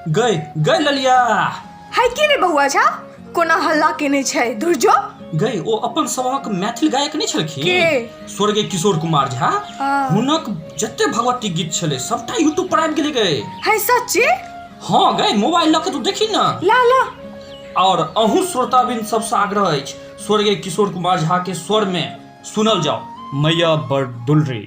गए गए ललिया हाय के रे बउआ झा कोना हल्ला केने छै दुर्जो गए ओ अपन सभक मैथिल गायक नहीं छलखिन के स्वर्गीय किशोर कुमार झा हाँ। हुनक जते भगवती गीत छले सबटा यूट्यूब पर आबि गेलै गए हाय सच्चे हां गए मोबाइल लक तू देखी ना ला ला और अहू श्रोताबिन सबसे आग्रह अछि स्वर्गीय किशोर कुमार झा के स्वर में सुनल जाओ मैया बड़ दुलरी।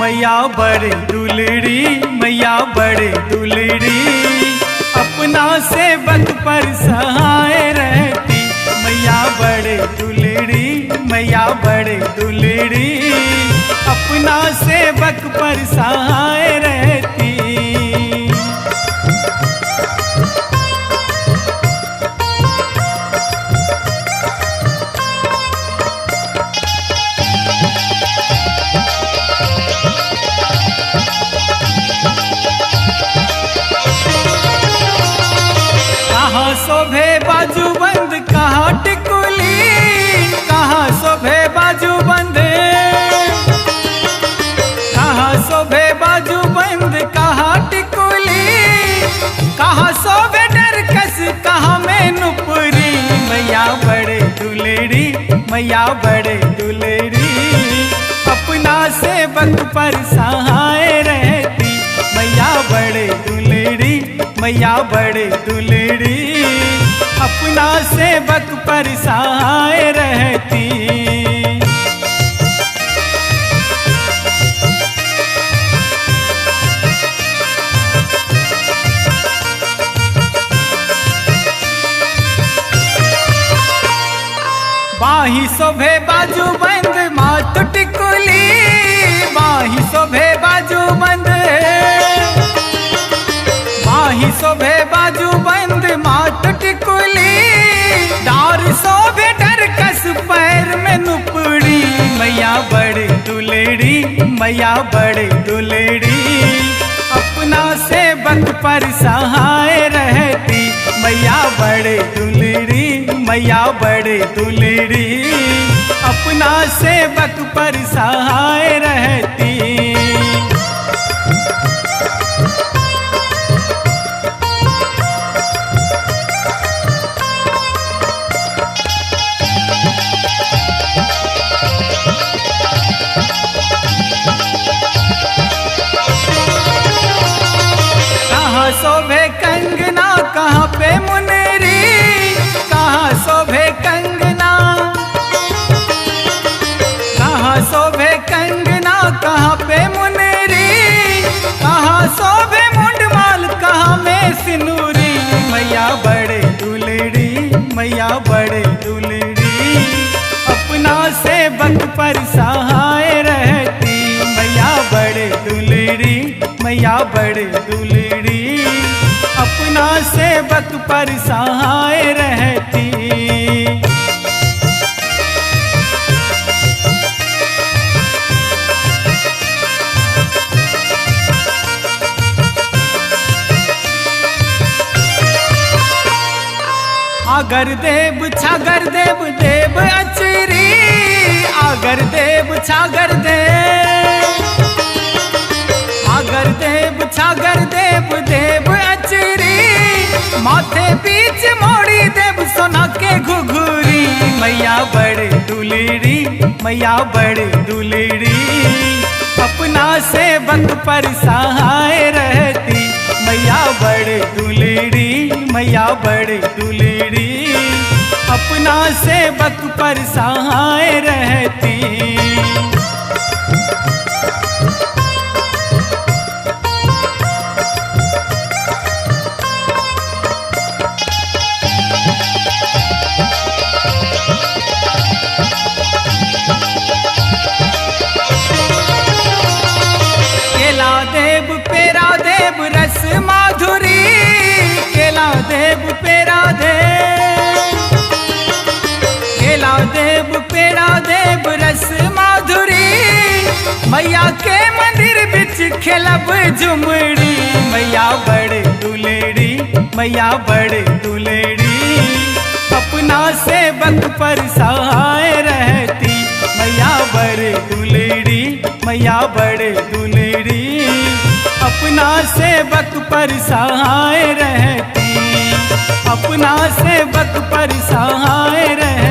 मैया बड़े दुलड़ी मैया बड़े दुलड़ी अपना सेवक पर सहाय रहती। मैया बड़े दुलड़ी मैया बड़े दुलड़ी अपना सेवक पर सहाय रहती। कहाँ शोभे बाजू बंद कहाँ टिकुली कहाँ शोभे बाजू बंद कहाँ शोभे बाजू बंद कहाँ टिकुली कहाँ शोभे डरकस कहाँ में नुपुरी। मैया बड़े दुलड़ी मैया बड़े दुलड़ी अपना सेवक पर सहाय रहती। मैया बड़े दुलड़ी मैया बड़े दुलड़ी अपना सेवक पर सहाय रहती। बाही शोभे बाजू बंद माथ टिकुली बाही शोभे बाजू बंद बाही शोभे बाजू बंद माथ टिकुली डार शोभे डरकस पैर में नुपुड़ी। मैया बड़े दुलड़ी मैया बड़े दुलड़ी अपना सेवक पर सहाय रहती। मैया बड़े दुलड़ी मैया बड़े दुलड़ी अपना सेवक पर सहाय रहती। कहाँ शोभे कंगना कहाँ पे मुनरी कहाँ शोभे कंगना कहाँ शोभे कंगना कहाँ पे मुनरी कहाँ शोभे मुंडमाल कहाँ में सिनूरी। मैया बड़े दुलड़ी मैया बड़े दुलड़ी अपना सेवक पर सहाय रहती। मैया बड़े दुलड़ी मैया बड़े दुलड़ी अपना सेवक पर सहाय रहती। आगर देव छागर देव देव अचरी आगर देव छागर देव आगर देव छागर देव देव अचरी माथे बीच मोड़ी देव सोना के घुघुरी। मैया बड़े दुलड़ी मैया बड़े दुलड़ी अपना सेवक पर सहाय रहती। मैया बड़े दुलड़ी मैया बड़े दुलड़ी अपना सेवक पर सहाय रहती। केला देव पेरा देव रस माधुरी केला देव पेरा देव मैया के मंदिर बिच खेलब झुमड़ी, मैया बड़े दुलेड़ी, मैया बड़े दुलेड़ी, अपना सेवक पर सहाय रहती, मैया बड़े दुलेड़ी, मैया बड़े दुलेड़ी, अपना सेवक पर सहाय रहती, अपना सेवक पर सहाय रहती।